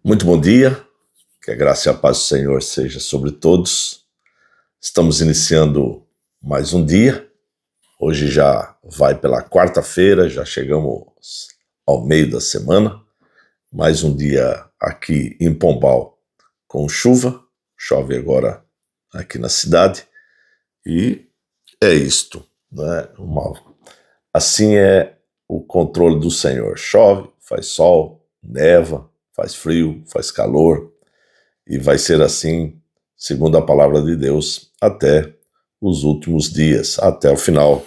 Muito bom dia, que a graça e a paz do Senhor seja sobre todos. Estamos iniciando mais um dia, hoje já vai pela quarta-feira, já chegamos ao meio da semana, mais um dia aqui em Pombal com chuva, chove agora aqui na cidade, e é isto, né? Assim é o controle do Senhor, chove, faz sol, neva, faz frio, faz calor, e vai ser assim, segundo a palavra de Deus, até os últimos dias, até o final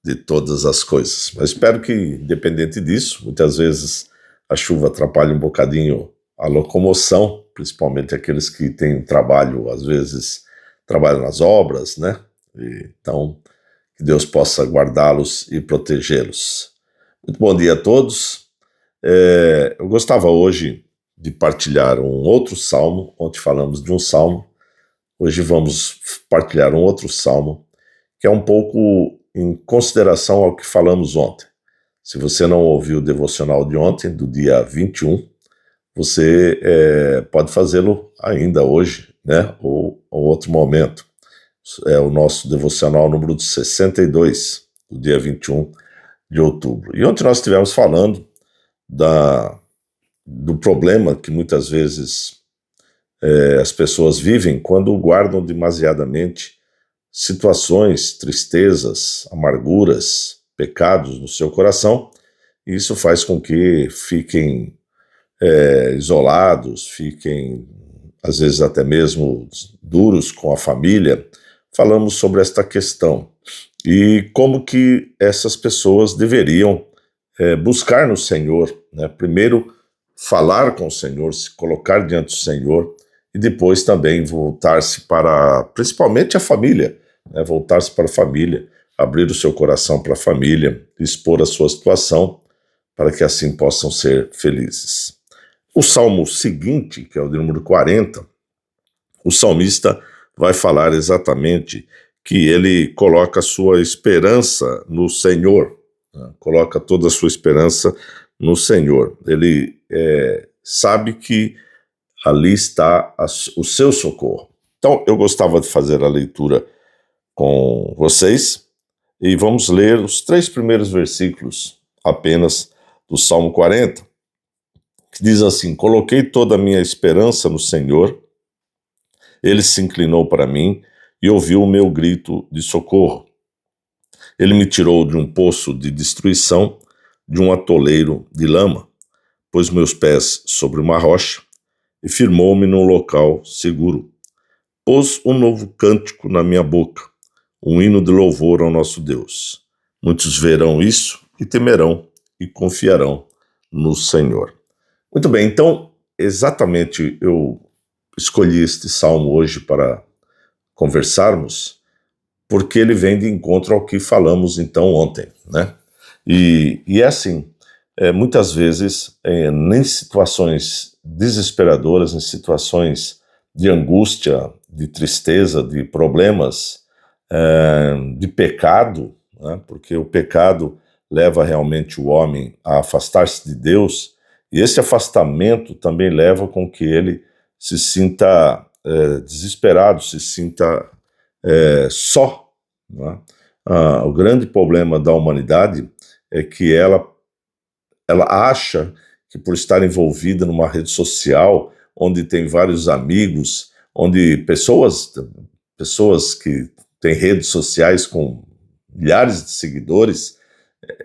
de todas as coisas. Mas espero que, independente disso, muitas vezes a chuva atrapalha um bocadinho a locomoção, principalmente aqueles que têm trabalho, às vezes trabalham nas obras, né? Então, que Deus possa guardá-los e protegê-los. Muito bom dia a todos. Eu gostava hoje de partilhar um outro salmo. Ontem falamos de um salmo, hoje vamos partilhar um outro salmo, que é um pouco em consideração ao que falamos ontem. Se você não ouviu o devocional de ontem, do dia 21, você pode fazê-lo ainda hoje, né? Ou outro momento. É o nosso devocional número 62, do dia 21 de outubro. E ontem nós estivemos falando do problema que muitas vezes as pessoas vivem quando guardam demasiadamente situações, tristezas, amarguras, pecados no seu coração, e isso faz com que fiquem isolados, fiquem às vezes até mesmo duros com a família. Falamos sobre esta questão e como que essas pessoas deveriam buscar no Senhor, né? Primeiro falar com o Senhor, se colocar diante do Senhor, e depois também voltar-se para, principalmente a família, né? Voltar-se para a família, abrir o seu coração para a família, expor a sua situação, para que assim possam ser felizes. O salmo seguinte, que é o de número 40, o salmista vai falar exatamente que ele coloca a sua esperança no Senhor, né? Coloca toda a sua esperança no Senhor. Ele sabe que ali está o seu socorro. Então, eu gostava de fazer a leitura com vocês e vamos ler os 3 primeiros versículos apenas do Salmo 40, que diz assim: coloquei toda a minha esperança no Senhor, ele se inclinou para mim e ouviu o meu grito de socorro. Ele me tirou de um poço de destruição, de um atoleiro de lama, pôs meus pés sobre uma rocha e firmou-me num local seguro. Pôs um novo cântico na minha boca, um hino de louvor ao nosso Deus. Muitos verão isso e temerão e confiarão no Senhor. Muito bem, então, exatamente eu escolhi este salmo hoje para conversarmos, porque ele vem de encontro ao que falamos então ontem, né? E é assim, muitas vezes, em situações desesperadoras, em situações de angústia, de tristeza, de problemas, de pecado, né? Porque o pecado leva realmente o homem a afastar-se de Deus, e esse afastamento também leva com que ele se sinta desesperado, se sinta só, né? O grande problema da humanidade é que ela acha que por estar envolvida numa rede social, onde tem vários amigos, onde pessoas que têm redes sociais com milhares de seguidores,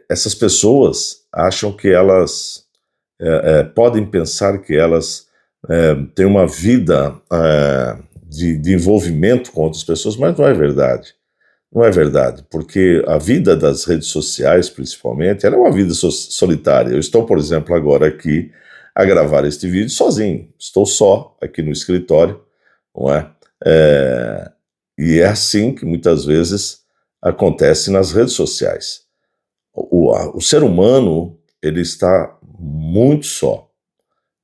essas pessoas acham que elas podem pensar que elas têm uma vida de envolvimento com outras pessoas, mas não é verdade. Não é verdade, porque a vida das redes sociais, principalmente, ela é uma vida solitária. Eu estou, por exemplo, agora aqui a gravar este vídeo sozinho. Estou só aqui no escritório, não é? E é assim que muitas vezes acontece nas redes sociais. O ser humano, ele está muito só,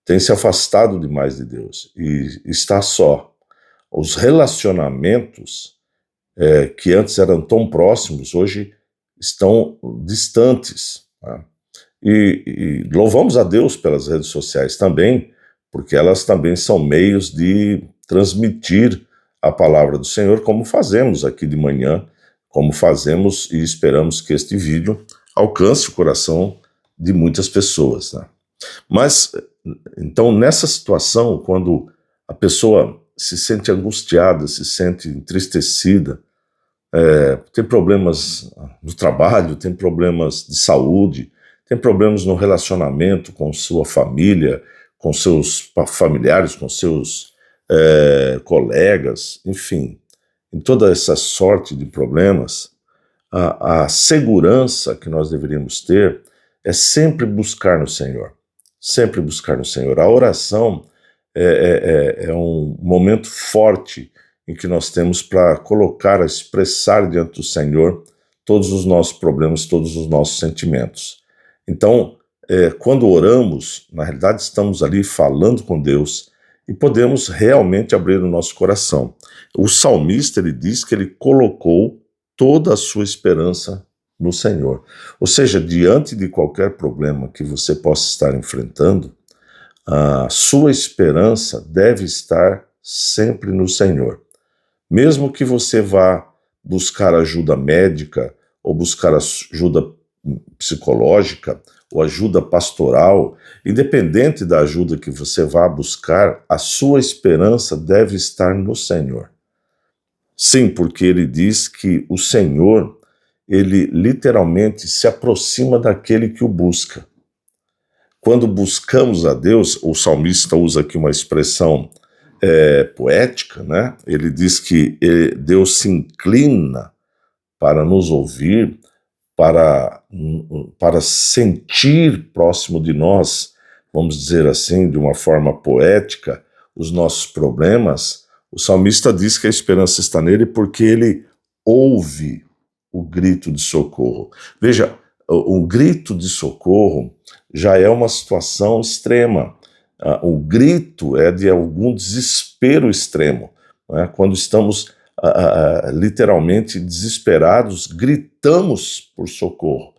tem se afastado demais de Deus e está só. Os relacionamentos que antes eram tão próximos, hoje estão distantes, tá? E louvamos a Deus pelas redes sociais também, porque elas também são meios de transmitir a palavra do Senhor, como fazemos aqui de manhã, como fazemos e esperamos que este vídeo alcance o coração de muitas pessoas, né? Mas, então, nessa situação, quando a pessoa se sente angustiada, se sente entristecida, tem problemas no trabalho, tem problemas de saúde, tem problemas no relacionamento com sua família, com seus familiares, com seus colegas, enfim, em toda essa sorte de problemas, a segurança que nós deveríamos ter é sempre buscar no Senhor. Sempre buscar no Senhor. A oração é um momento forte em que nós temos para colocar, expressar diante do Senhor todos os nossos problemas, todos os nossos sentimentos. Então, quando oramos, na realidade estamos ali falando com Deus e podemos realmente abrir o nosso coração. O salmista, ele diz que ele colocou toda a sua esperança no Senhor. Ou seja, diante de qualquer problema que você possa estar enfrentando, a sua esperança deve estar sempre no Senhor. Mesmo que você vá buscar ajuda médica, ou buscar ajuda psicológica, ou ajuda pastoral, independente da ajuda que você vá buscar, a sua esperança deve estar no Senhor. Sim, porque ele diz que o Senhor, ele literalmente se aproxima daquele que o busca. Quando buscamos a Deus, o salmista usa aqui uma expressão poética, né? Ele diz que Deus se inclina para nos ouvir, para sentir próximo de nós, vamos dizer assim, de uma forma poética, os nossos problemas. O salmista diz que a esperança está nele porque ele ouve o grito de socorro. Veja, o grito de socorro já é uma situação extrema. O grito é de algum desespero extremo, né? Quando estamos literalmente desesperados, gritamos por socorro.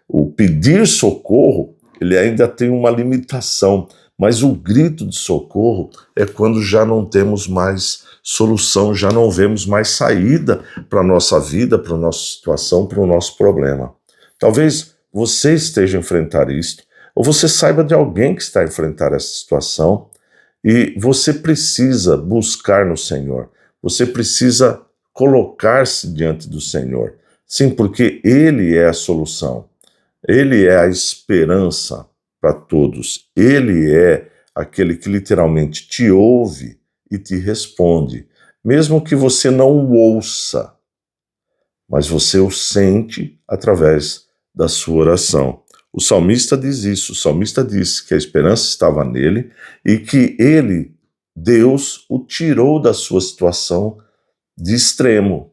O pedir socorro, ele ainda tem uma limitação, mas o grito de socorro é quando já não temos mais solução, já não vemos mais saída para a nossa vida, para a nossa situação, para o nosso problema. Talvez você esteja a enfrentar isto, ou você saiba de alguém que está a enfrentar essa situação, e você precisa buscar no Senhor, você precisa colocar-se diante do Senhor. Sim, porque Ele é a solução, Ele é a esperança para todos, Ele é aquele que literalmente te ouve e te responde, mesmo que você não o ouça, mas você o sente através da sua oração. O salmista diz isso, o salmista diz que a esperança estava nele e que ele, Deus, o tirou da sua situação de extremo,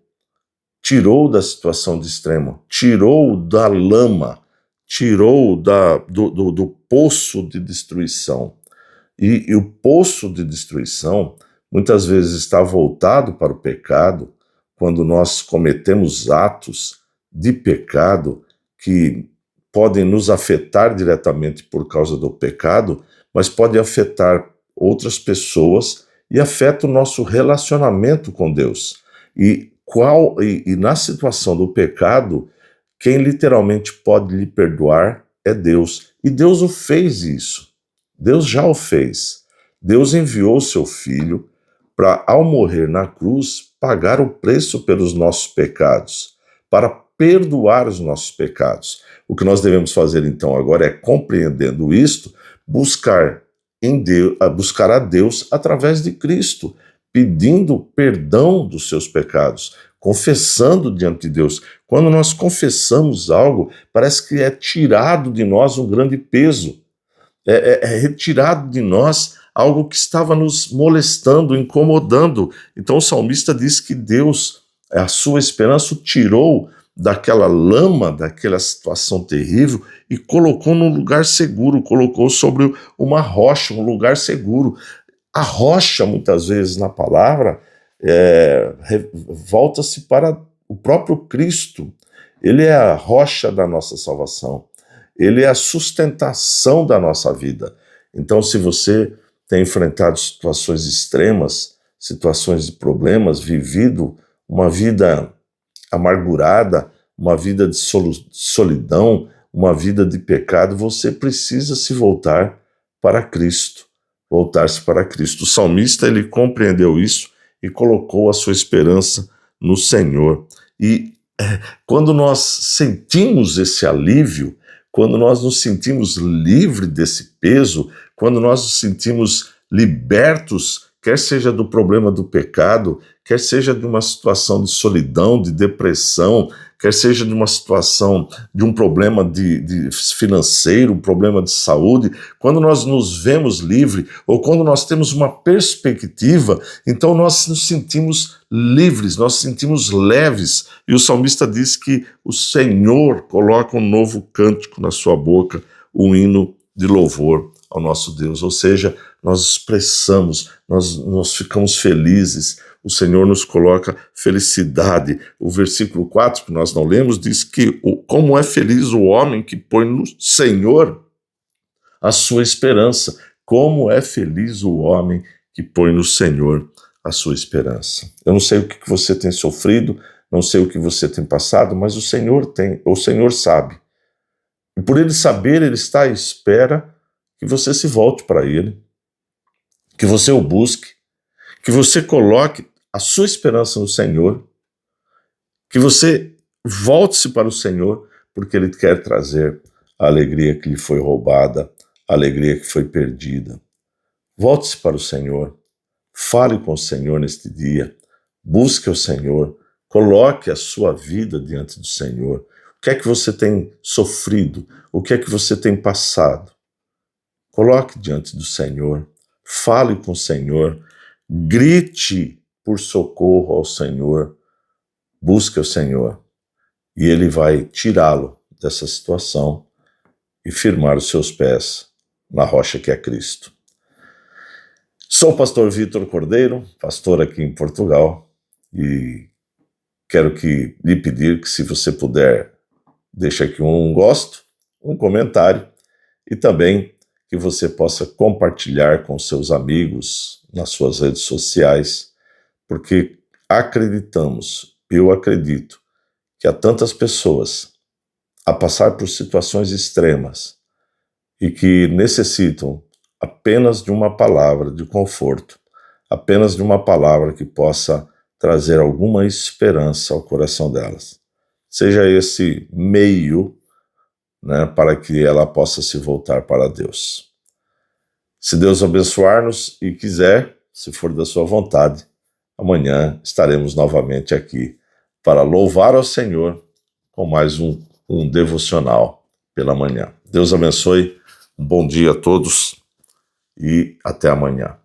tirou da situação de extremo, tirou da lama, tirou do poço de destruição. E o poço de destruição muitas vezes está voltado para o pecado, quando nós cometemos atos de pecado que podem nos afetar diretamente por causa do pecado, mas podem afetar outras pessoas e afeta o nosso relacionamento com Deus. E na situação do pecado, quem literalmente pode lhe perdoar é Deus. E Deus o fez isso. Deus já o fez. Deus enviou o seu Filho para, ao morrer na cruz, pagar o preço pelos nossos pecados, para perdoar os nossos pecados. O que nós devemos fazer então agora é, compreendendo isto, buscar a Deus através de Cristo, pedindo perdão dos seus pecados, confessando diante de Deus. Quando nós confessamos algo, parece que é tirado de nós um grande peso, é retirado de nós algo que estava nos molestando, incomodando. Então o salmista diz que Deus, a sua esperança, o tirou daquela lama, daquela situação terrível e colocou num lugar seguro, colocou sobre uma rocha, um lugar seguro. A rocha, muitas vezes na palavra, volta-se para o próprio Cristo. Ele é a rocha da nossa salvação. Ele é a sustentação da nossa vida. Então, se você tem enfrentado situações extremas, situações de problemas, vivido uma vida amargurada, uma vida de solidão, uma vida de pecado, você precisa se voltar para Cristo, voltar-se para Cristo. O salmista, ele compreendeu isso e colocou a sua esperança no Senhor. E quando nós sentimos esse alívio, quando nós nos sentimos livres desse peso, quando nós nos sentimos libertos, quer seja do problema do pecado, quer seja de uma situação de solidão, de depressão, quer seja de uma situação, de um problema de financeiro, um problema de saúde, quando nós nos vemos livres, ou quando nós temos uma perspectiva, então nós nos sentimos livres, nós nos sentimos leves. E o salmista diz que o Senhor coloca um novo cântico na sua boca, um hino de louvor ao nosso Deus. Ou seja, nós expressamos, nós ficamos felizes, o Senhor nos coloca felicidade. O versículo 4, que nós não lemos, diz que como é feliz o homem que põe no Senhor a sua esperança. Como é feliz o homem que põe no Senhor a sua esperança. Eu não sei o que você tem sofrido, não sei o que você tem passado, mas o Senhor sabe. E por Ele saber, Ele está à espera que você se volte para Ele, que você o busque, que você coloque a sua esperança no Senhor, que você volte-se para o Senhor, porque Ele quer trazer a alegria que lhe foi roubada, a alegria que foi perdida. Volte-se para o Senhor, fale com o Senhor neste dia, busque o Senhor, coloque a sua vida diante do Senhor. O que é que você tem sofrido? O que é que você tem passado? Coloque diante do Senhor, fale com o Senhor, grite por socorro ao Senhor, busque o Senhor, e Ele vai tirá-lo dessa situação e firmar os seus pés na rocha que é Cristo. Sou o pastor Vitor Cordeiro, pastor aqui em Portugal, e quero lhe pedir que, se você puder, deixe aqui um gosto, um comentário, e também que você possa compartilhar com seus amigos nas suas redes sociais, porque eu acredito que há tantas pessoas a passar por situações extremas e que necessitam apenas de uma palavra de conforto, apenas de uma palavra que possa trazer alguma esperança ao coração delas. Seja esse meio, para que ela possa se voltar para Deus. Se Deus abençoar-nos e quiser, se for da sua vontade, amanhã estaremos novamente aqui para louvar ao Senhor com mais um devocional pela manhã. Deus abençoe, um bom dia a todos e até amanhã.